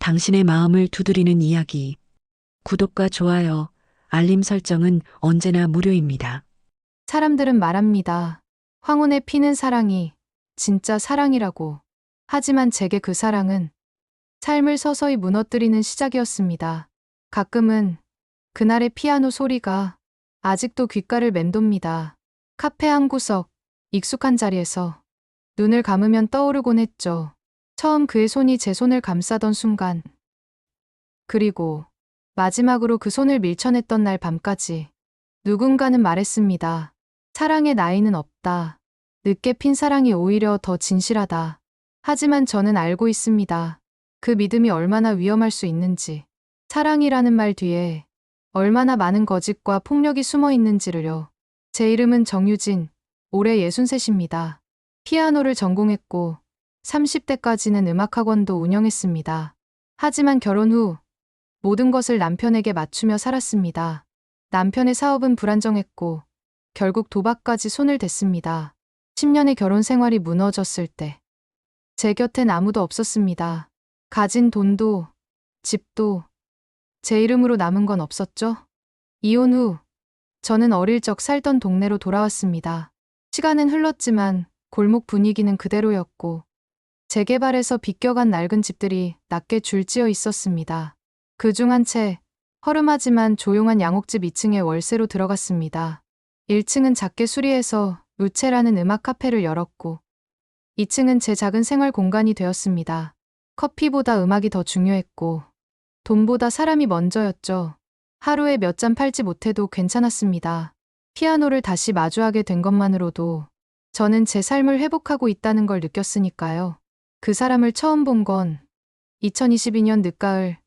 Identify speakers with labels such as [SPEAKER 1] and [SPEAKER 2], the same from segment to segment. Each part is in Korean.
[SPEAKER 1] 당신의 마음을 두드리는 이야기. 구독과 좋아요, 알림 설정은 언제나 무료입니다.
[SPEAKER 2] 사람들은 말합니다. 황혼에 피는 사랑이 진짜 사랑이라고. 하지만 제게 그 사랑은 삶을 서서히 무너뜨리는 시작이었습니다. 가끔은 그날의 피아노 소리가 아직도 귓가를 맴돕니다. 카페 한 구석, 익숙한 자리에서 눈을 감으면 떠오르곤 했죠. 처음 그의 손이 제 손을 감싸던 순간. 그리고 마지막으로 그 손을 밀쳐냈던 날 밤까지. 누군가는 말했습니다. 사랑의 나이는 없다. 늦게 핀 사랑이 오히려 더 진실하다. 하지만 저는 알고 있습니다. 그 믿음이 얼마나 위험할 수 있는지. 사랑이라는 말 뒤에 얼마나 많은 거짓과 폭력이 숨어 있는지를요. 제 이름은 정유진, 올해 63입니다. 피아노를 전공했고 30대까지는 음악학원도 운영했습니다. 하지만 결혼 후 모든 것을 남편에게 맞추며 살았습니다. 남편의 사업은 불안정했고 결국 도박까지 손을 댔습니다. 10년의 결혼 생활이 무너졌을 때 제 곁엔 아무도 없었습니다. 가진 돈도 집도 제 이름으로 남은 건 없었죠. 이혼 후 저는 어릴 적 살던 동네로 돌아왔습니다. 시간은 흘렀지만 골목 분위기는 그대로였고 재개발에서 비껴간 낡은 집들이 낮게 줄지어 있었습니다. 그중 한 채 허름하지만 조용한 양옥집 2층에 월세로 들어갔습니다. 1층은 작게 수리해서 루체라는 음악 카페를 열었고 2층은 제 작은 생활 공간이 되었습니다. 커피보다 음악이 더 중요했고 돈보다 사람이 먼저였죠. 하루에 몇 잔 팔지 못해도 괜찮았습니다. 피아노를 다시 마주하게 된 것만으로도 저는 제 삶을 회복하고 있다는 걸 느꼈으니까요. 그 사람을 처음 본 건 2022년 늦가을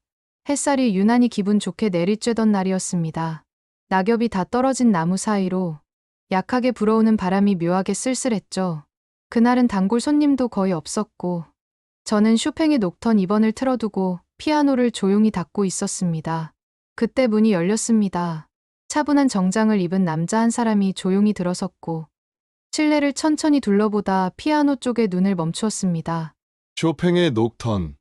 [SPEAKER 2] 햇살이 유난히 기분 좋게 내리쬐던 날이었습니다. 낙엽이 다 떨어진 나무 사이로 약하게 불어오는 바람이 묘하게 쓸쓸했죠. 그날은 단골 손님도 거의 없었고 저는 쇼팽의 녹턴 2번을 틀어두고 피아노를 조용히 닦고 있었습니다. 그때 문이 열렸습니다. 차분한 정장을 입은 남자 한 사람이 조용히 들어섰고 실내를 천천히 둘러보다 피아노 쪽에 눈을 멈추었습니다.
[SPEAKER 3] 쇼팽의 녹턴.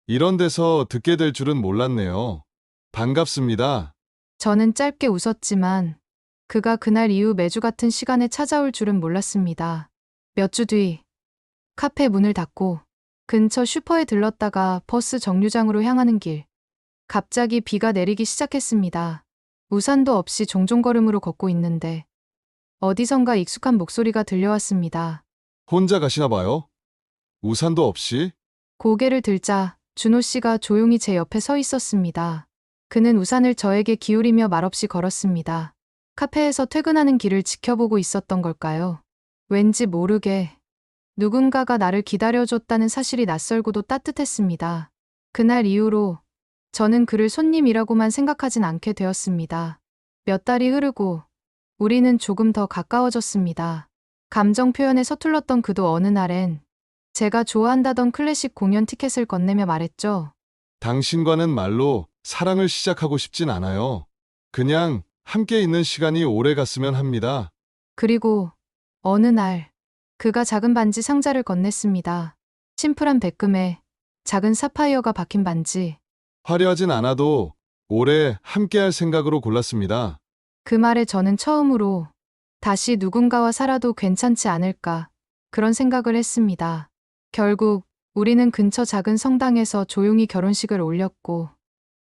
[SPEAKER 3] 이런 데서 듣게 될 줄은 몰랐네요. 반갑습니다.
[SPEAKER 2] 저는 짧게 웃었지만 그가 그날 이후 매주 같은 시간에 찾아올 줄은 몰랐습니다. 몇 주 뒤 카페 문을 닫고 근처 슈퍼에 들렀다가 버스 정류장으로 향하는 길. 갑자기 비가 내리기 시작했습니다. 우산도 없이 종종걸음으로 걷고 있는데 어디선가 익숙한 목소리가 들려왔습니다.
[SPEAKER 3] 혼자 가시나 봐요? 우산도 없이?
[SPEAKER 2] 고개를 들자 준호 씨가 조용히 제 옆에 서 있었습니다. 그는 우산을 저에게 기울이며 말없이 걸었습니다. 카페에서 퇴근하는 길을 지켜보고 있었던 걸까요? 왠지 모르게 누군가가 나를 기다려줬다는 사실이 낯설고도 따뜻했습니다. 그날 이후로 저는 그를 손님이라고만 생각하진 않게 되었습니다. 몇 달이 흐르고 우리는 조금 더 가까워졌습니다. 감정 표현에 서툴렀던 그도 어느 날엔 제가 좋아한다던 클래식 공연 티켓을 건네며 말했죠.
[SPEAKER 3] 당신과는 말로 사랑을 시작하고 싶진 않아요. 그냥 함께 있는 시간이 오래 갔으면 합니다.
[SPEAKER 2] 그리고 어느 날 그가 작은 반지 상자를 건넸습니다. 심플한 백금에 작은 사파이어가 박힌 반지.
[SPEAKER 3] 화려하진 않아도 오래 함께할 생각으로 골랐습니다.
[SPEAKER 2] 그 말에 저는 처음으로 다시 누군가와 살아도 괜찮지 않을까 그런 생각을 했습니다. 결국 우리는 근처 작은 성당에서 조용히 결혼식을 올렸고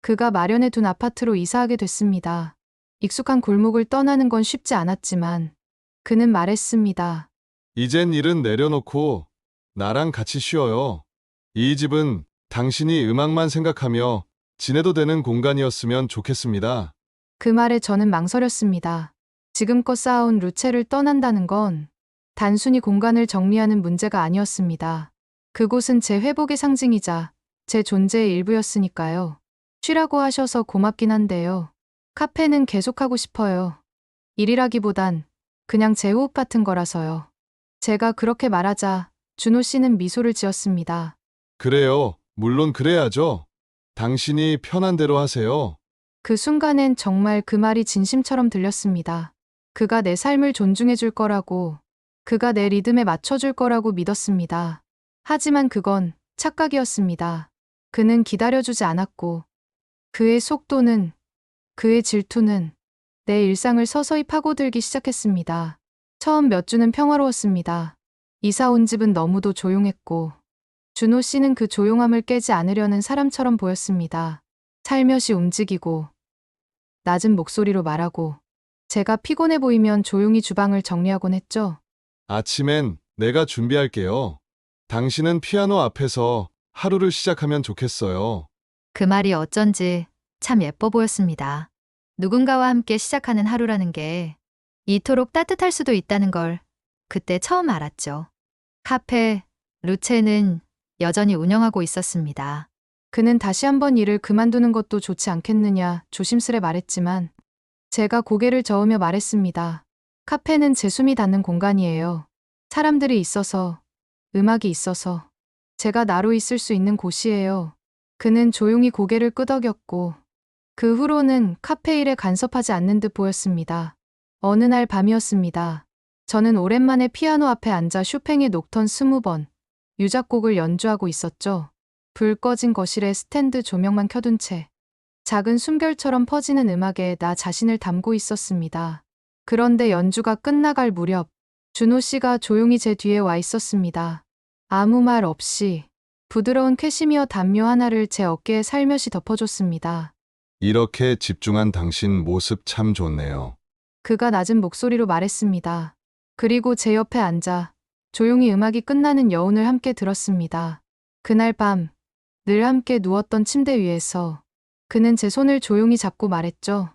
[SPEAKER 2] 그가 마련해 둔 아파트로 이사하게 됐습니다. 익숙한 골목을 떠나는 건 쉽지 않았지만 그는 말했습니다.
[SPEAKER 3] 이젠 일은 내려놓고 나랑 같이 쉬어요. 이 집은 당신이 음악만 생각하며 지내도 되는 공간이었으면 좋겠습니다.
[SPEAKER 2] 그 말에 저는 망설였습니다. 지금껏 쌓아온 루체를 떠난다는 건 단순히 공간을 정리하는 문제가 아니었습니다. 그곳은 제 회복의 상징이자 제 존재의 일부였으니까요. 쉬라고 하셔서 고맙긴 한데요. 카페는 계속하고 싶어요. 일이라기보단 그냥 제 호흡 같은 거라서요. 제가 그렇게 말하자 준호 씨는 미소를 지었습니다.
[SPEAKER 3] 그래요. 물론 그래야죠. 당신이 편한 대로 하세요.
[SPEAKER 2] 그 순간엔 정말 그 말이 진심처럼 들렸습니다. 그가 내 삶을 존중해 줄 거라고, 그가 내 리듬에 맞춰 줄 거라고 믿었습니다. 하지만 그건 착각이었습니다. 그는 기다려주지 않았고, 그의 속도는, 그의 질투는 내 일상을 서서히 파고들기 시작했습니다. 처음 몇 주는 평화로웠습니다. 이사 온 집은 너무도 조용했고, 준호 씨는 그 조용함을 깨지 않으려는 사람처럼 보였습니다. 살며시 움직이고, 낮은 목소리로 말하고, 제가 피곤해 보이면 조용히 주방을 정리하곤 했죠.
[SPEAKER 3] 아침엔 내가 준비할게요. 당신은 피아노 앞에서 하루를 시작하면 좋겠어요.
[SPEAKER 4] 그 말이 어쩐지 참 예뻐 보였습니다. 누군가와 함께 시작하는 하루라는 게 이토록 따뜻할 수도 있다는 걸 그때 처음 알았죠. 카페 루체는 여전히 운영하고 있었습니다.
[SPEAKER 2] 그는 다시 한번 일을 그만두는 것도 좋지 않겠느냐 조심스레 말했지만, 제가 고개를 저으며 말했습니다. 카페는 제 숨이 닿는 공간이에요. 사람들이 있어서, 음악이 있어서, 제가 나로 있을 수 있는 곳이에요. 그는 조용히 고개를 끄덕였고, 그 후로는 카페 일에 간섭하지 않는 듯 보였습니다. 어느 날 밤이었습니다. 저는 오랜만에 피아노 앞에 앉아 쇼팽의 녹턴 20번, 유작곡을 연주하고 있었죠. 불 꺼진 거실에 스탠드 조명만 켜둔 채 작은 숨결처럼 퍼지는 음악에 나 자신을 담고 있었습니다. 그런데 연주가 끝나갈 무렵 준호 씨가 조용히 제 뒤에 와 있었습니다. 아무 말 없이 부드러운 캐시미어 담요 하나를 제 어깨에 살며시 덮어줬습니다.
[SPEAKER 3] 이렇게 집중한 당신 모습 참 좋네요.
[SPEAKER 2] 그가 낮은 목소리로 말했습니다. 그리고 제 옆에 앉아 조용히 음악이 끝나는 여운을 함께 들었습니다. 그날 밤 늘 함께 누웠던 침대 위에서 그는 제 손을 조용히 잡고 말했죠.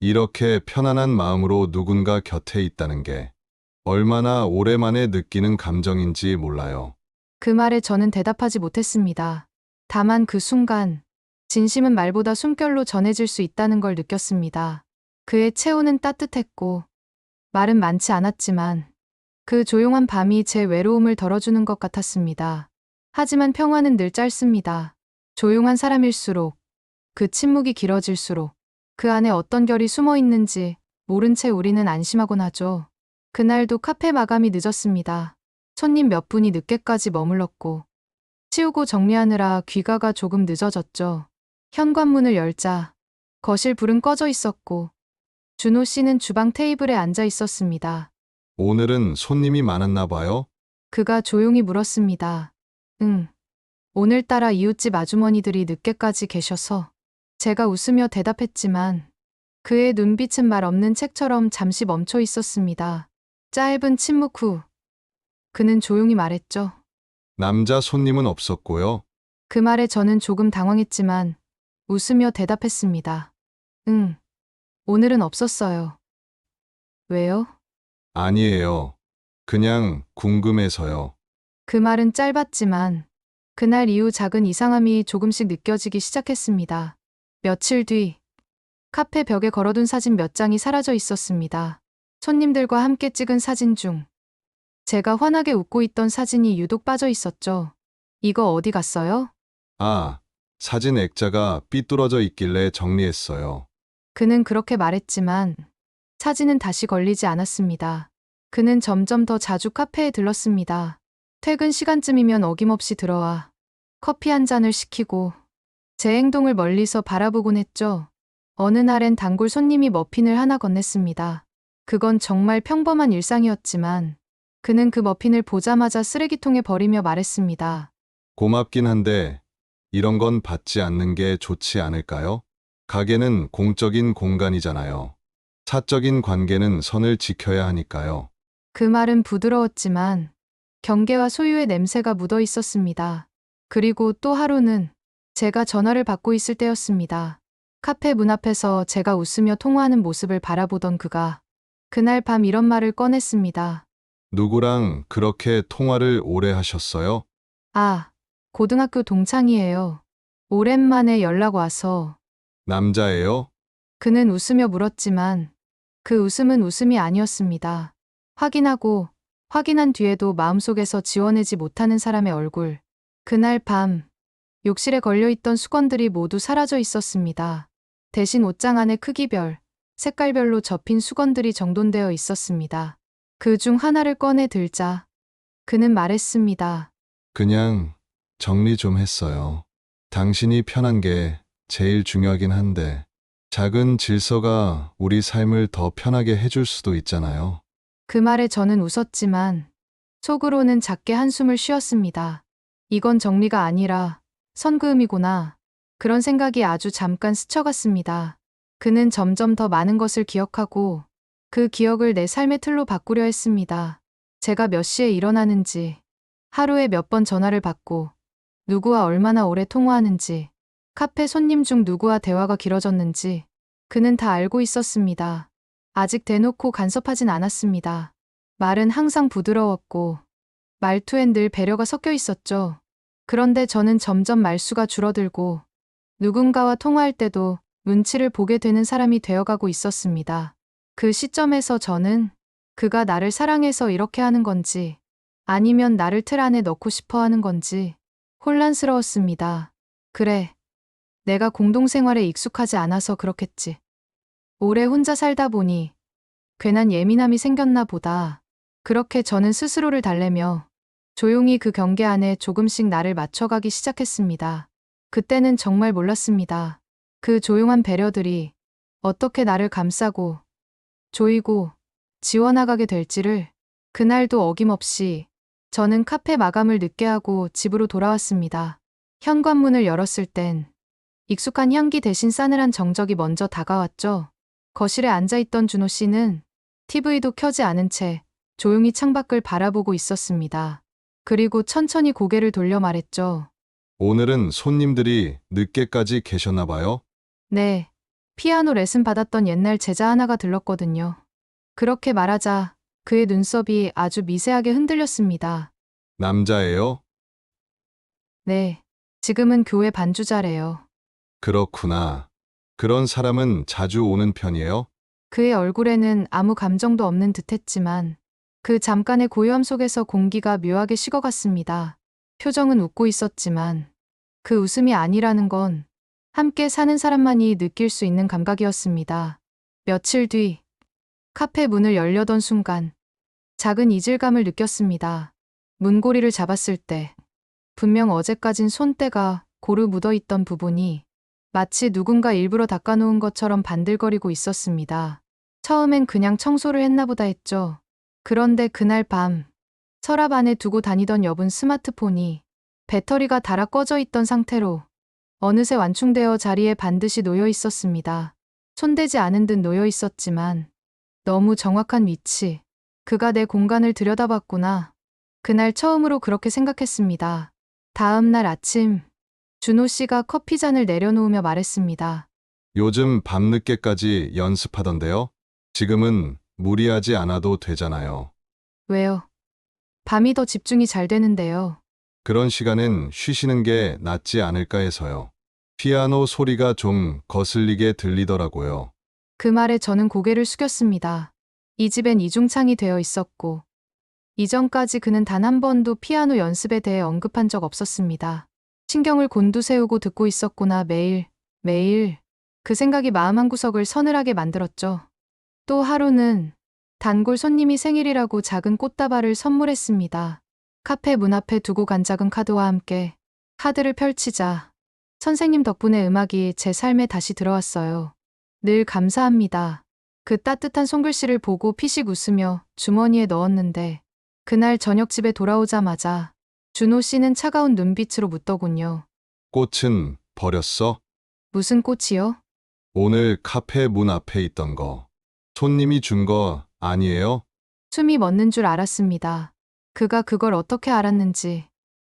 [SPEAKER 3] 이렇게 편안한 마음으로 누군가 곁에 있다는 게 얼마나 오랜만에 느끼는 감정인지 몰라요.
[SPEAKER 2] 그 말에 저는 대답하지 못했습니다. 다만 그 순간 진심은 말보다 숨결로 전해질 수 있다는 걸 느꼈습니다. 그의 체온은 따뜻했고 말은 많지 않았지만 그 조용한 밤이 제 외로움을 덜어주는 것 같았습니다. 하지만 평화는 늘 짧습니다. 조용한 사람일수록, 그 침묵이 길어질수록 그 안에 어떤 결이 숨어 있는지 모른 채 우리는 안심하곤 하죠. 그날도 카페 마감이 늦었습니다. 손님 몇 분이 늦게까지 머물렀고 치우고 정리하느라 귀가가 조금 늦어졌죠. 현관문을 열자 거실 불은 꺼져 있었고 준호 씨는 주방 테이블에 앉아 있었습니다.
[SPEAKER 3] 오늘은 손님이 많았나 봐요?
[SPEAKER 2] 그가 조용히 물었습니다. 응. 오늘따라 이웃집 아주머니들이 늦게까지 계셔서. 제가 웃으며 대답했지만 그의 눈빛은 말 없는 책처럼 잠시 멈춰 있었습니다. 짧은 침묵 후 그는 조용히 말했죠.
[SPEAKER 3] 남자 손님은 없었고요.
[SPEAKER 2] 그 말에 저는 조금 당황했지만 웃으며 대답했습니다. 응. 오늘은 없었어요. 왜요?
[SPEAKER 3] 아니에요. 그냥 궁금해서요.
[SPEAKER 2] 그 말은 짧았지만 그날 이후 작은 이상함이 조금씩 느껴지기 시작했습니다. 며칠 뒤 카페 벽에 걸어둔 사진 몇 장이 사라져 있었습니다. 손님들과 함께 찍은 사진 중 제가 환하게 웃고 있던 사진이 유독 빠져 있었죠. 이거 어디 갔어요?
[SPEAKER 3] 아, 사진 액자가 삐뚤어져 있길래 정리했어요.
[SPEAKER 2] 그는 그렇게 말했지만 사진은 다시 걸리지 않았습니다. 그는 점점 더 자주 카페에 들렀습니다. 퇴근 시간쯤이면 어김없이 들어와 커피 한 잔을 시키고 제 행동을 멀리서 바라보곤 했죠. 어느 날엔 단골 손님이 머핀을 하나 건넸습니다. 그건 정말 평범한 일상이었지만 그는 그 머핀을 보자마자 쓰레기통에 버리며 말했습니다.
[SPEAKER 3] 고맙긴 한데 이런 건 받지 않는 게 좋지 않을까요? 가게는 공적인 공간이잖아요. 사적인 관계는 선을 지켜야 하니까요.
[SPEAKER 2] 그 말은 부드러웠지만 경계와 소유의 냄새가 묻어 있었습니다. 그리고 또 하루는 제가 전화를 받고 있을 때였습니다. 카페 문 앞에서 제가 웃으며 통화하는 모습을 바라보던 그가 그날 밤 이런 말을 꺼냈습니다.
[SPEAKER 3] 누구랑 그렇게 통화를 오래 하셨어요?
[SPEAKER 2] 아, 고등학교 동창이에요. 오랜만에 연락 와서.
[SPEAKER 3] 남자예요?
[SPEAKER 2] 그는 웃으며 물었지만 그 웃음은 웃음이 아니었습니다. 확인한 뒤에도 마음속에서 지워내지 못하는 사람의 얼굴. 그날 밤 욕실에 걸려있던 수건들이 모두 사라져 있었습니다. 대신 옷장 안에 크기별, 색깔별로 접힌 수건들이 정돈되어 있었습니다. 그 중 하나를 꺼내 들자 그는 말했습니다.
[SPEAKER 3] 그냥 정리 좀 했어요. 당신이 편한 게 제일 중요하긴 한데, 작은 질서가 우리 삶을 더 편하게 해줄 수도 있잖아요.
[SPEAKER 2] 그 말에 저는 웃었지만 속으로는 작게 한숨을 쉬었습니다. 이건 정리가 아니라 선그음이구나. 그런 생각이 아주 잠깐 스쳐갔습니다. 그는 점점 더 많은 것을 기억하고 그 기억을 내 삶의 틀로 바꾸려 했습니다. 제가 몇 시에 일어나는지, 하루에 몇 번 전화를 받고, 누구와 얼마나 오래 통화하는지, 카페 손님 중 누구와 대화가 길어졌는지, 그는 다 알고 있었습니다. 아직 대놓고 간섭하진 않았습니다. 말은 항상 부드러웠고, 말투엔 늘 배려가 섞여 있었죠. 그런데 저는 점점 말수가 줄어들고, 누군가와 통화할 때도 눈치를 보게 되는 사람이 되어가고 있었습니다. 그 시점에서 저는 그가 나를 사랑해서 이렇게 하는 건지, 아니면 나를 틀 안에 넣고 싶어 하는 건지 혼란스러웠습니다. 그래, 내가 공동생활에 익숙하지 않아서 그렇겠지. 오래 혼자 살다 보니 괜한 예민함이 생겼나 보다. 그렇게 저는 스스로를 달래며 조용히 그 경계 안에 조금씩 나를 맞춰가기 시작했습니다. 그때는 정말 몰랐습니다. 그 조용한 배려들이 어떻게 나를 감싸고 조이고 지워나가게 될지를. 그날도 어김없이 저는 카페 마감을 늦게 하고 집으로 돌아왔습니다. 현관문을 열었을 땐 익숙한 향기 대신 싸늘한 정적이 먼저 다가왔죠. 거실에 앉아있던 준호 씨는 TV도 켜지 않은 채 조용히 창밖을 바라보고 있었습니다. 그리고 천천히 고개를 돌려 말했죠.
[SPEAKER 3] 오늘은 손님들이 늦게까지 계셨나 봐요?
[SPEAKER 2] 네, 피아노 레슨 받았던 옛날 제자 하나가 들렀거든요. 그렇게 말하자 그의 눈썹이 아주 미세하게 흔들렸습니다.
[SPEAKER 3] 남자예요?
[SPEAKER 2] 네, 지금은 교회 반주자래요.
[SPEAKER 3] 그렇구나. 그런 사람은 자주 오는 편이에요?
[SPEAKER 2] 그의 얼굴에는 아무 감정도 없는 듯했지만 그 잠깐의 고요함 속에서 공기가 묘하게 식어갔습니다. 표정은 웃고 있었지만 그 웃음이 아니라는 건 함께 사는 사람만이 느낄 수 있는 감각이었습니다. 며칠 뒤 카페 문을 열려던 순간 작은 이질감을 느꼈습니다. 문고리를 잡았을 때 분명 어제까진 손때가 고루 묻어있던 부분이 마치 누군가 일부러 닦아놓은 것처럼 반들거리고 있었습니다. 처음엔 그냥 청소를 했나 보다 했죠. 그런데 그날 밤 서랍 안에 두고 다니던 여분 스마트폰이 배터리가 닳아 꺼져 있던 상태로 어느새 완충되어 자리에 반드시 놓여 있었습니다. 손대지 않은 듯 놓여 있었지만 너무 정확한 위치. 그가 내 공간을 들여다봤구나. 그날 처음으로 그렇게 생각했습니다. 다음 날 아침 준호 씨가 커피잔을 내려놓으며 말했습니다.
[SPEAKER 3] 요즘 밤늦게까지 연습하던데요? 지금은 무리하지 않아도 되잖아요.
[SPEAKER 2] 왜요? 밤이 더 집중이 잘 되는데요.
[SPEAKER 3] 그런 시간엔 쉬시는 게 낫지 않을까 해서요. 피아노 소리가 좀 거슬리게 들리더라고요.
[SPEAKER 2] 그 말에 저는 고개를 숙였습니다. 이 집엔 이중창이 되어 있었고 이전까지 그는 단 한 번도 피아노 연습에 대해 언급한 적 없었습니다. 신경을 곤두세우고 듣고 있었구나. 매일 그 생각이 마음 한구석을 서늘하게 만들었죠. 또 하루는 단골 손님이 생일이라고 작은 꽃다발을 선물했습니다. 카페 문 앞에 두고 간 작은 카드와 함께 카드를 펼치자 선생님 덕분에 음악이 제 삶에 다시 들어왔어요. 늘 감사합니다. 그 따뜻한 손글씨를 보고 피식 웃으며 주머니에 넣었는데 그날 저녁 집에 돌아오자마자 준호 씨는 차가운 눈빛으로 묻더군요.
[SPEAKER 3] 꽃은 버렸어?
[SPEAKER 2] 무슨 꽃이요?
[SPEAKER 3] 오늘 카페 문 앞에 있던 거. 손님이 준 거 아니에요?
[SPEAKER 2] 숨이 멎는 줄 알았습니다. 그가 그걸 어떻게 알았는지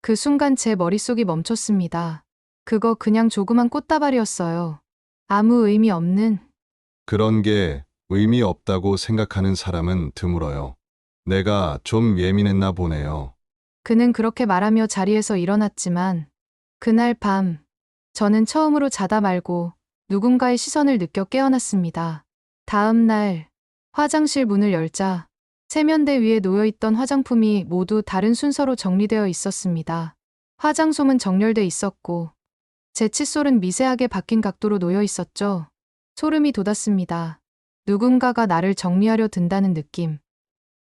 [SPEAKER 2] 그 순간 제 머릿속이 멈췄습니다. 그거 그냥 조그만 꽃다발이었어요. 아무 의미 없는.
[SPEAKER 3] 그런 게 의미 없다고 생각하는 사람은 드물어요. 내가 좀 예민했나 보네요.
[SPEAKER 2] 그는 그렇게 말하며 자리에서 일어났지만 그날 밤 저는 처음으로 자다 말고 누군가의 시선을 느껴 깨어났습니다. 다음 날 화장실 문을 열자 세면대 위에 놓여있던 화장품이 모두 다른 순서로 정리되어 있었습니다. 화장솜은 정렬돼 있었고 제 칫솔은 미세하게 바뀐 각도로 놓여 있었죠. 소름이 돋았습니다. 누군가가 나를 정리하려 든다는 느낌.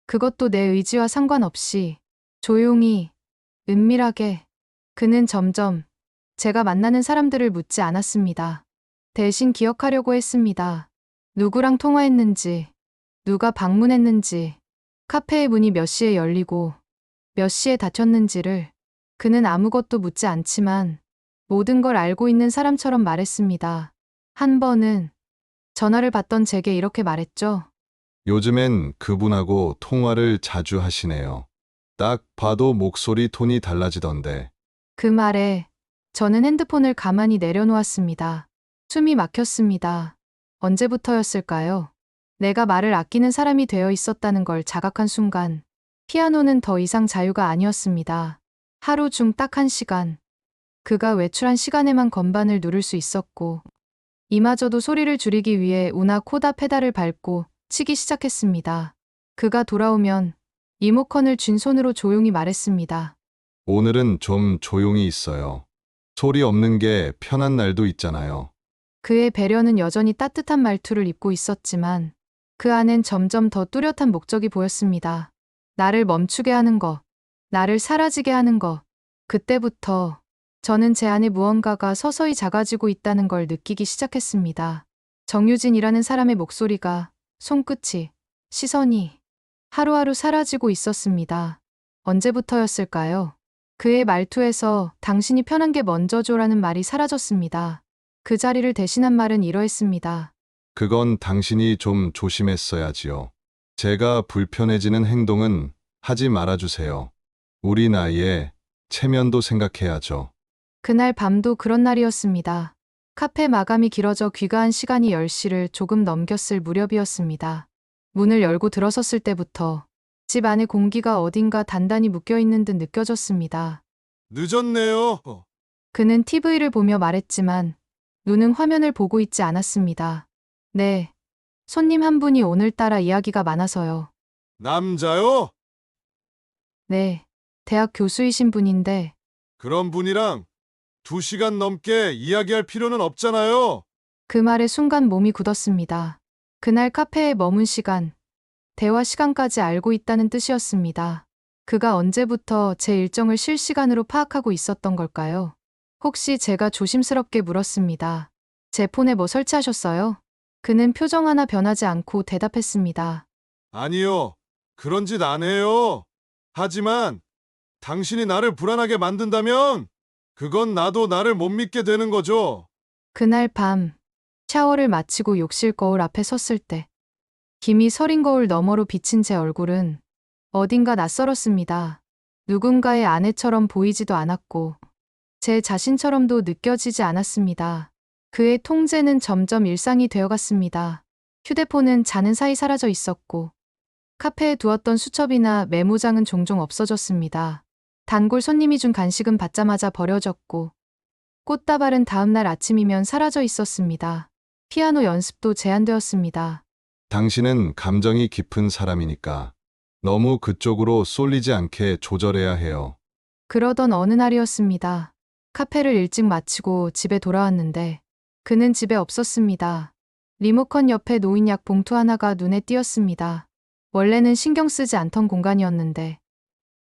[SPEAKER 2] 그것도 내 의지와 상관없이 조용히, 은밀하게. 그는 점점 제가 만나는 사람들을 묻지 않았습니다. 대신 기억하려고 했습니다. 누구랑 통화했는지, 누가 방문했는지, 카페의 문이 몇 시에 열리고 몇 시에 닫혔는지를. 그는 아무것도 묻지 않지만 모든 걸 알고 있는 사람처럼 말했습니다. 한 번은 전화를 받던 제게 이렇게 말했죠.
[SPEAKER 3] 요즘엔 그분하고 통화를 자주 하시네요. 딱 봐도 목소리 톤이 달라지던데.
[SPEAKER 2] 그 말에 저는 핸드폰을 가만히 내려놓았습니다. 숨이 막혔습니다. 언제부터였을까요? 내가 말을 아끼는 사람이 되어 있었다는 걸 자각한 순간, 피아노는 더 이상 자유가 아니었습니다. 하루 중 딱 1시간. 그가 외출한 시간에만 건반을 누를 수 있었고, 이마저도 소리를 줄이기 위해 우나 코다 페달을 밟고 치기 시작했습니다. 그가 돌아오면 리모컨을 쥔 손으로 조용히 말했습니다.
[SPEAKER 3] 오늘은 좀 조용히 있어요. 소리 없는 게 편한 날도 있잖아요.
[SPEAKER 2] 그의 배려는 여전히 따뜻한 말투를 입고 있었지만 그 안엔 점점 더 뚜렷한 목적이 보였습니다. 나를 멈추게 하는 것, 나를 사라지게 하는 것. 그때부터 저는 제 안에 무언가가 서서히 작아지고 있다는 걸 느끼기 시작했습니다. 정유진이라는 사람의 목소리가, 손끝이, 시선이 하루하루 사라지고 있었습니다. 언제부터였을까요? 그의 말투에서 당신이 편한 게 먼저 줘라는 말이 사라졌습니다. 그 자리를 대신한 말은 이러했습니다.
[SPEAKER 3] 그건 당신이 좀 조심했어야지요. 제가 불편해지는 행동은 하지 말아주세요. 우리 나이에 체면도 생각해야죠.
[SPEAKER 2] 그날 밤도 그런 날이었습니다. 카페 마감이 길어져 귀가한 시간이 10시를 조금 넘겼을 무렵이었습니다. 문을 열고 들어섰을 때부터 집 안의 공기가 어딘가 단단히 묶여있는 듯 느껴졌습니다.
[SPEAKER 3] 늦었네요.
[SPEAKER 2] 그는 TV를 보며 말했지만 눈은 화면을 보고 있지 않았습니다. 네, 손님 한 분이 오늘따라 이야기가 많아서요.
[SPEAKER 3] 남자요?
[SPEAKER 2] 네, 대학 교수이신 분인데
[SPEAKER 3] 그런 분이랑 2시간 넘게 이야기할 필요는 없잖아요.
[SPEAKER 2] 그 말에 순간 몸이 굳었습니다. 그날 카페에 머문 시간, 대화 시간까지 알고 있다는 뜻이었습니다. 그가 언제부터 제 일정을 실시간으로 파악하고 있었던 걸까요? 혹시 제가 조심스럽게 물었습니다. 제 폰에 뭐 설치하셨어요? 그는 표정 하나 변하지 않고 대답했습니다.
[SPEAKER 3] 아니요. 그런 짓 안 해요. 하지만 당신이 나를 불안하게 만든다면 그건 나도 나를 못 믿게 되는 거죠.
[SPEAKER 2] 그날 밤, 샤워를 마치고 욕실 거울 앞에 섰을 때, 김이 서린 거울 너머로 비친 제 얼굴은 어딘가 낯설었습니다. 누군가의 아내처럼 보이지도 않았고, 제 자신처럼도 느껴지지 않았습니다. 그의 통제는 점점 일상이 되어갔습니다. 휴대폰은 자는 사이 사라져 있었고, 카페에 두었던 수첩이나 메모장은 종종 없어졌습니다. 단골 손님이 준 간식은 받자마자 버려졌고, 꽃다발은 다음날 아침이면 사라져 있었습니다. 피아노 연습도 제한되었습니다.
[SPEAKER 3] 당신은 감정이 깊은 사람이니까 너무 그쪽으로 쏠리지 않게 조절해야 해요.
[SPEAKER 2] 그러던 어느 날이었습니다. 카페를 일찍 마치고 집에 돌아왔는데 그는 집에 없었습니다. 리모컨 옆에 놓인 약 봉투 하나가 눈에 띄었습니다. 원래는 신경 쓰지 않던 공간이었는데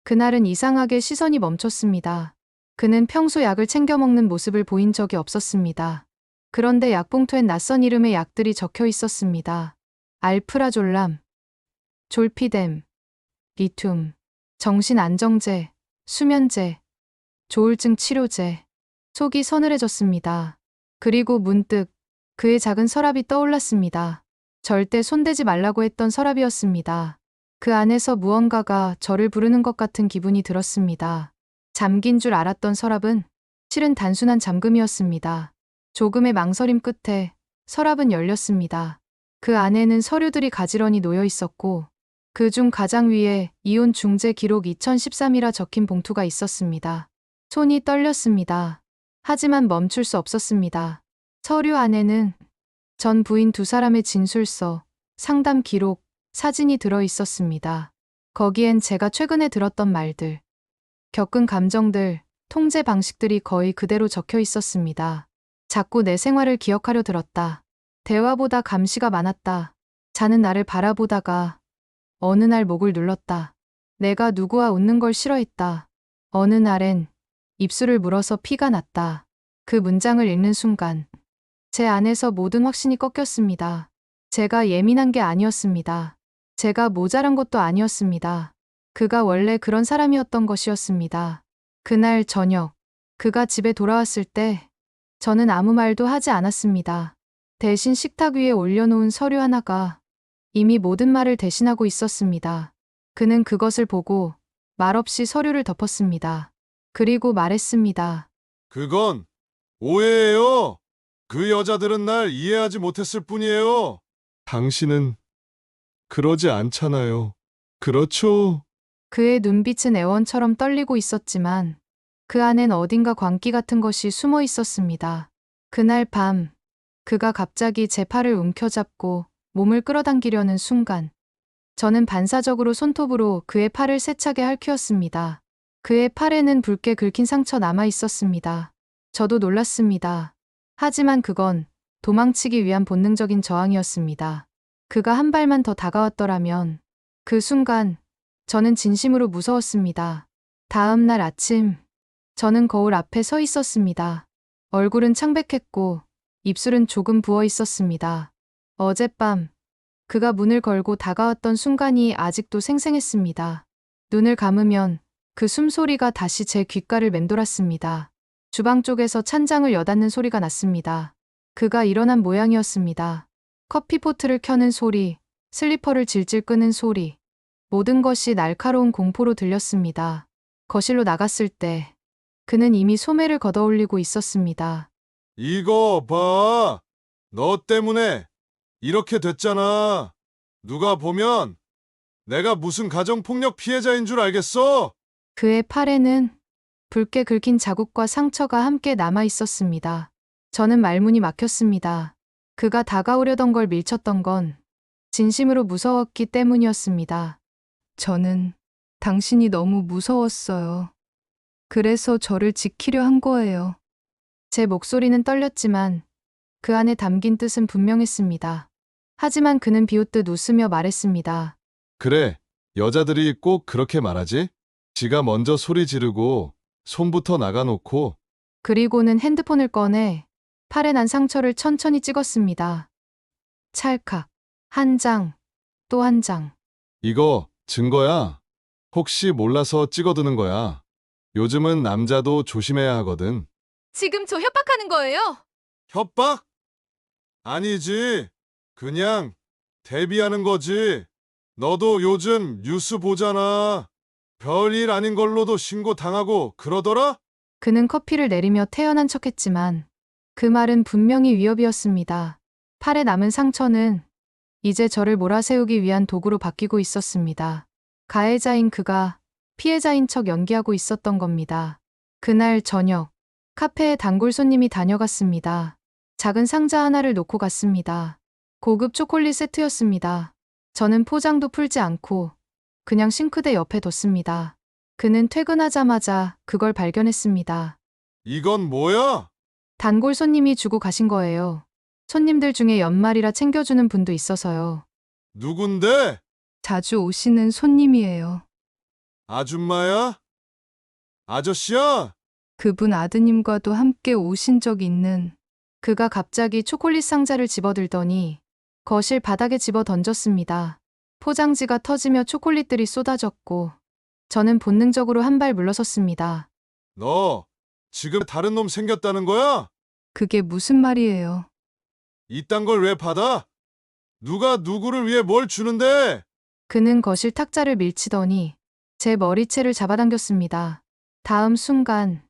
[SPEAKER 2] 그날은 이상하게 시선이 멈췄습니다. 그는 평소 약을 챙겨 먹는 모습을 보인 적이 없었습니다. 그런데 약봉투엔 낯선 이름의 약들이 적혀 있었습니다. 알프라졸람, 졸피뎀, 리튬, 정신안정제, 수면제, 조울증 치료제. 속이 서늘해졌습니다. 그리고 문득 그의 작은 서랍이 떠올랐습니다. 절대 손대지 말라고 했던 서랍이었습니다. 그 안에서 무언가가 저를 부르는 것 같은 기분이 들었습니다. 잠긴 줄 알았던 서랍은 실은 단순한 잠금이었습니다. 조금의 망설임 끝에 서랍은 열렸습니다. 그 안에는 서류들이 가지런히 놓여 있었고 그중 가장 위에 이혼 중재 기록 2013이라 적힌 봉투가 있었습니다. 손이 떨렸습니다. 하지만 멈출 수 없었습니다. 서류 안에는 전 부인 2사람의 진술서, 상담 기록, 사진이 들어 있었습니다. 거기엔 제가 최근에 들었던 말들, 겪은 감정들, 통제 방식들이 거의 그대로 적혀 있었습니다. 자꾸 내 생활을 기억하려 들었다. 대화보다 감시가 많았다. 자는 나를 바라보다가 어느 날 목을 눌렀다. 내가 누구와 웃는 걸 싫어했다. 어느 날엔 입술을 물어서 피가 났다. 그 문장을 읽는 순간 제 안에서 모든 확신이 꺾였습니다. 제가 예민한 게 아니었습니다. 제가 모자란 것도 아니었습니다. 그가 원래 그런 사람이었던 것이었습니다. 그날 저녁, 그가 집에 돌아왔을 때 저는 아무 말도 하지 않았습니다. 대신 식탁 위에 올려놓은 서류 하나가 이미 모든 말을 대신하고 있었습니다. 그는 그것을 보고 말없이 서류를 덮었습니다. 그리고 말했습니다.
[SPEAKER 5] 그건 오해예요. 그 여자들은 날 이해하지 못했을 뿐이에요.
[SPEAKER 3] 당신은 그러지 않잖아요. 그렇죠?
[SPEAKER 2] 그의 눈빛은 애원처럼 떨리고 있었지만 그 안엔 어딘가 광기 같은 것이 숨어 있었습니다. 그날 밤, 그가 갑자기 제 팔을 움켜잡고 몸을 끌어당기려는 순간, 저는 반사적으로 손톱으로 그의 팔을 세차게 핥히었습니다. 그의 팔에는 붉게 긁힌 상처 남아 있었습니다. 저도 놀랐습니다. 하지만 그건 도망치기 위한 본능적인 저항이었습니다. 그가 한 발만 더 다가왔더라면, 그 순간, 저는 진심으로 무서웠습니다. 다음 날 아침, 저는 거울 앞에 서 있었습니다. 얼굴은 창백했고, 입술은 조금 부어 있었습니다. 어젯밤, 그가 문을 걸고 다가왔던 순간이 아직도 생생했습니다. 눈을 감으면 그 숨소리가 다시 제 귓가를 맴돌았습니다. 주방 쪽에서 찬장을 여닫는 소리가 났습니다. 그가 일어난 모양이었습니다. 커피포트를 켜는 소리, 슬리퍼를 질질 끄는 소리, 모든 것이 날카로운 공포로 들렸습니다. 거실로 나갔을 때 그는 이미 소매를 걷어올리고 있었습니다.
[SPEAKER 5] 이거 봐. 너 때문에 이렇게 됐잖아. 누가 보면 내가 무슨 가정폭력 피해자인 줄 알겠어?
[SPEAKER 2] 그의 팔에는 붉게 긁힌 자국과 상처가 함께 남아 있었습니다. 저는 말문이 막혔습니다. 그가 다가오려던 걸 밀쳤던 건 진심으로 무서웠기 때문이었습니다. 저는 당신이 너무 무서웠어요. 그래서 저를 지키려 한 거예요. 제 목소리는 떨렸지만 그 안에 담긴 뜻은 분명했습니다. 하지만 그는 비웃듯 웃으며 말했습니다.
[SPEAKER 3] 그래, 여자들이 꼭 그렇게 말하지? 지가 먼저 소리 지르고 손부터 나가놓고
[SPEAKER 2] 그리고는 핸드폰을 꺼내 팔에 난 상처를 천천히 찍었습니다. 찰칵. 한 장, 또 한 장.
[SPEAKER 3] 이거 증거야. 혹시 몰라서 찍어두는 거야. 요즘은 남자도 조심해야 하거든.
[SPEAKER 4] 지금 저 협박하는 거예요?
[SPEAKER 5] 협박? 아니지. 그냥 대비하는 거지. 너도 요즘 뉴스 보잖아. 별일 아닌 걸로도 신고 당하고 그러더라?
[SPEAKER 2] 그는 커피를 내리며 태연한 척했지만 그 말은 분명히 위협이었습니다. 팔에 남은 상처는 이제 저를 몰아세우기 위한 도구로 바뀌고 있었습니다. 가해자인 그가 피해자인 척 연기하고 있었던 겁니다. 그날 저녁, 카페에 단골 손님이 다녀갔습니다. 작은 상자 하나를 놓고 갔습니다. 고급 초콜릿 세트였습니다. 저는 포장도 풀지 않고 그냥 싱크대 옆에 뒀습니다. 그는 퇴근하자마자 그걸 발견했습니다.
[SPEAKER 5] 이건 뭐야?
[SPEAKER 2] 단골 손님이 주고 가신 거예요. 손님들 중에 연말이라 챙겨주는 분도 있어서요.
[SPEAKER 5] 누군데?
[SPEAKER 2] 자주 오시는 손님이에요.
[SPEAKER 5] 아줌마야? 아저씨야?
[SPEAKER 2] 그분 아드님과도 함께 오신 적 있는. 그가 갑자기 초콜릿 상자를 집어들더니 거실 바닥에 집어 던졌습니다. 포장지가 터지며 초콜릿들이 쏟아졌고 저는 본능적으로 한 발 물러섰습니다.
[SPEAKER 5] 너 지금 다른 놈 생겼다는 거야?
[SPEAKER 2] 그게 무슨 말이에요?
[SPEAKER 5] 이딴 걸 왜 받아? 누가 누구를 위해 뭘 주는데?
[SPEAKER 2] 그는 거실 탁자를 밀치더니 제 머리채를 잡아당겼습니다. 다음 순간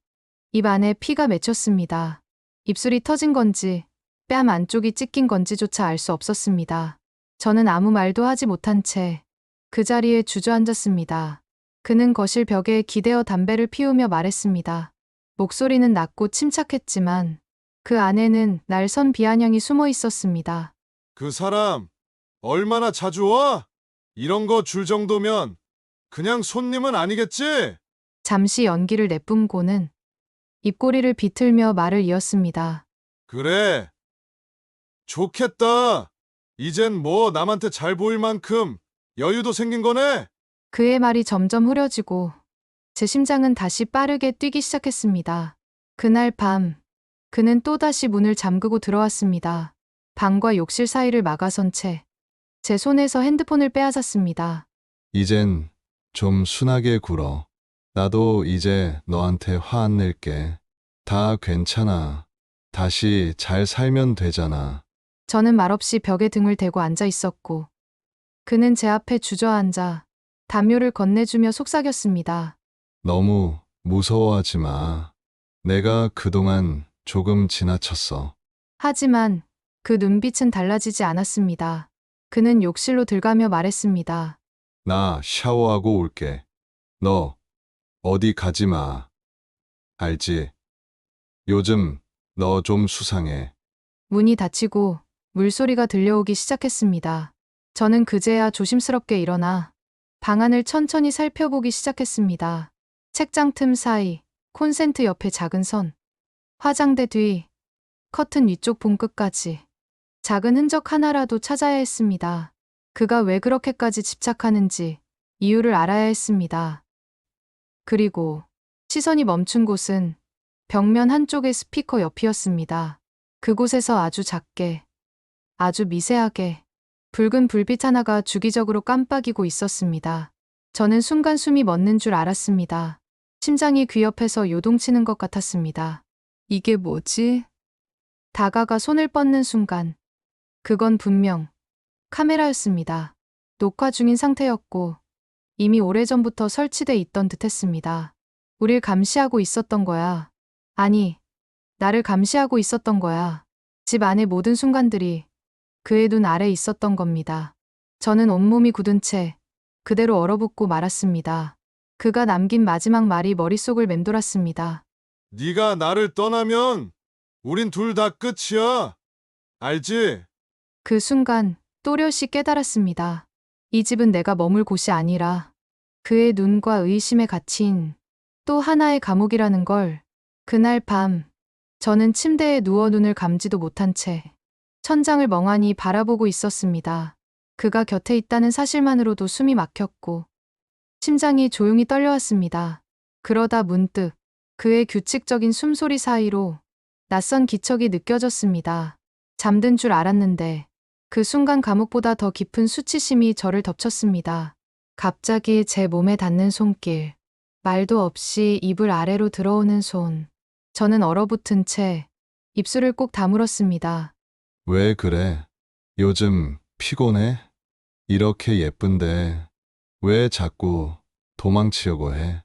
[SPEAKER 2] 입 안에 피가 맺혔습니다. 입술이 터진 건지 뺨 안쪽이 찢긴 건지조차 알 수 없었습니다. 저는 아무 말도 하지 못한 채 그 자리에 주저앉았습니다. 그는 거실 벽에 기대어 담배를 피우며 말했습니다. 목소리는 낮고 침착했지만 그 안에는 날선 비아냥이 숨어 있었습니다.
[SPEAKER 5] 그 사람 얼마나 자주 와? 이런 거 줄 정도면 그냥 손님은 아니겠지?
[SPEAKER 2] 잠시 연기를 내뿜고는 입꼬리를 비틀며 말을 이었습니다.
[SPEAKER 5] 그래. 좋겠다. 이젠 뭐 남한테 잘 보일 만큼 여유도 생긴 거네?
[SPEAKER 2] 그의 말이 점점 흐려지고 제 심장은 다시 빠르게 뛰기 시작했습니다. 그날 밤 그는 또다시 문을 잠그고 들어왔습니다. 방과 욕실 사이를 막아선 채 제 손에서 핸드폰을 빼앗았습니다.
[SPEAKER 3] 이젠 좀 순하게 굴어. 나도 이제 너한테 화 안 낼게. 다 괜찮아. 다시 잘 살면 되잖아.
[SPEAKER 2] 저는 말없이 벽에 등을 대고 앉아 있었고 그는 제 앞에 주저앉아 담요를 건네주며 속삭였습니다.
[SPEAKER 3] 너무 무서워하지 마. 내가 그동안 조금 지나쳤어.
[SPEAKER 2] 하지만 그 눈빛은 달라지지 않았습니다. 그는 욕실로 들어가며 말했습니다.
[SPEAKER 3] 나 샤워하고 올게. 너 어디 가지 마. 알지? 요즘 너 좀 수상해.
[SPEAKER 2] 문이 닫히고 물소리가 들려오기 시작했습니다. 저는 그제야 조심스럽게 일어나 방 안을 천천히 살펴보기 시작했습니다. 책장 틈 사이, 콘센트 옆에 작은 선, 화장대 뒤, 커튼 위쪽 봉끝까지 작은 흔적 하나라도 찾아야 했습니다. 그가 왜 그렇게까지 집착하는지 이유를 알아야 했습니다. 그리고 시선이 멈춘 곳은 벽면 한쪽의 스피커 옆이었습니다. 그곳에서 아주 작게, 아주 미세하게 붉은 불빛 하나가 주기적으로 깜빡이고 있었습니다. 저는 순간 숨이 멎는 줄 알았습니다. 심장이 귀 옆에서 요동치는 것 같았습니다. 이게 뭐지? 다가가 손을 뻗는 순간, 그건 분명 카메라였습니다. 녹화 중인 상태였고, 이미 오래전부터 설치돼 있던 듯 했습니다. 우릴 감시하고 있었던 거야. 아니, 나를 감시하고 있었던 거야. 집 안의 모든 순간들이 그의 눈 아래 있었던 겁니다. 저는 온몸이 굳은 채 그대로 얼어붙고 말았습니다. 그가 남긴 마지막 말이 머릿속을 맴돌았습니다.
[SPEAKER 5] 네가 나를 떠나면 우린 둘 다 끝이야. 알지?
[SPEAKER 2] 그 순간 또렷이 깨달았습니다. 이 집은 내가 머물 곳이 아니라 그의 눈과 의심에 갇힌 또 하나의 감옥이라는 걸. 그날 밤 저는 침대에 누워 눈을 감지도 못한 채 천장을 멍하니 바라보고 있었습니다. 그가 곁에 있다는 사실만으로도 숨이 막혔고 심장이 조용히 떨려왔습니다. 그러다 문득 그의 규칙적인 숨소리 사이로 낯선 기척이 느껴졌습니다. 잠든 줄 알았는데 그 순간 감옥보다 더 깊은 수치심이 저를 덮쳤습니다. 갑자기 제 몸에 닿는 손길, 말도 없이 이불 아래로 들어오는 손. 저는 얼어붙은 채 입술을 꼭 다물었습니다.
[SPEAKER 3] 왜 그래? 요즘 피곤해? 이렇게 예쁜데 왜 자꾸 도망치려고 해?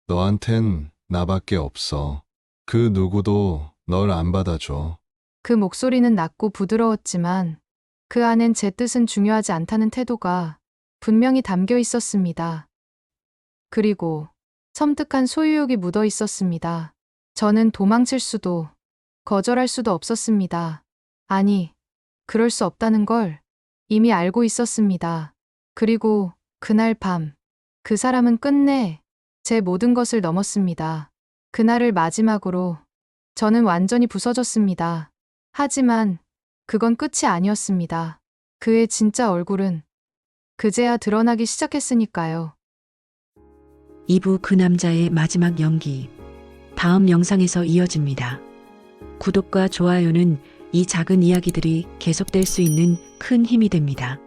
[SPEAKER 3] 너한텐 나밖에 없어. 그 누구도 널 안 받아줘.
[SPEAKER 2] 그 목소리는 낮고 부드러웠지만 그 안엔 제 뜻은 중요하지 않다는 태도가 분명히 담겨 있었습니다. 그리고 섬뜩한 소유욕이 묻어 있었습니다. 저는 도망칠 수도 거절할 수도 없었습니다. 아니, 그럴 수 없다는 걸 이미 알고 있었습니다. 그리고 그날 밤, 그 사람은 끝내 제 모든 것을 넘었습니다. 그날을 마지막으로 저는 완전히 부서졌습니다. 하지만 그건 끝이 아니었습니다. 그의 진짜 얼굴은 그제야 드러나기 시작했으니까요.
[SPEAKER 1] 2부 그 남자의 마지막 연기. 다음 영상에서 이어집니다. 구독과 좋아요는 이 작은 이야기들이 계속될 수 있는 큰 힘이 됩니다.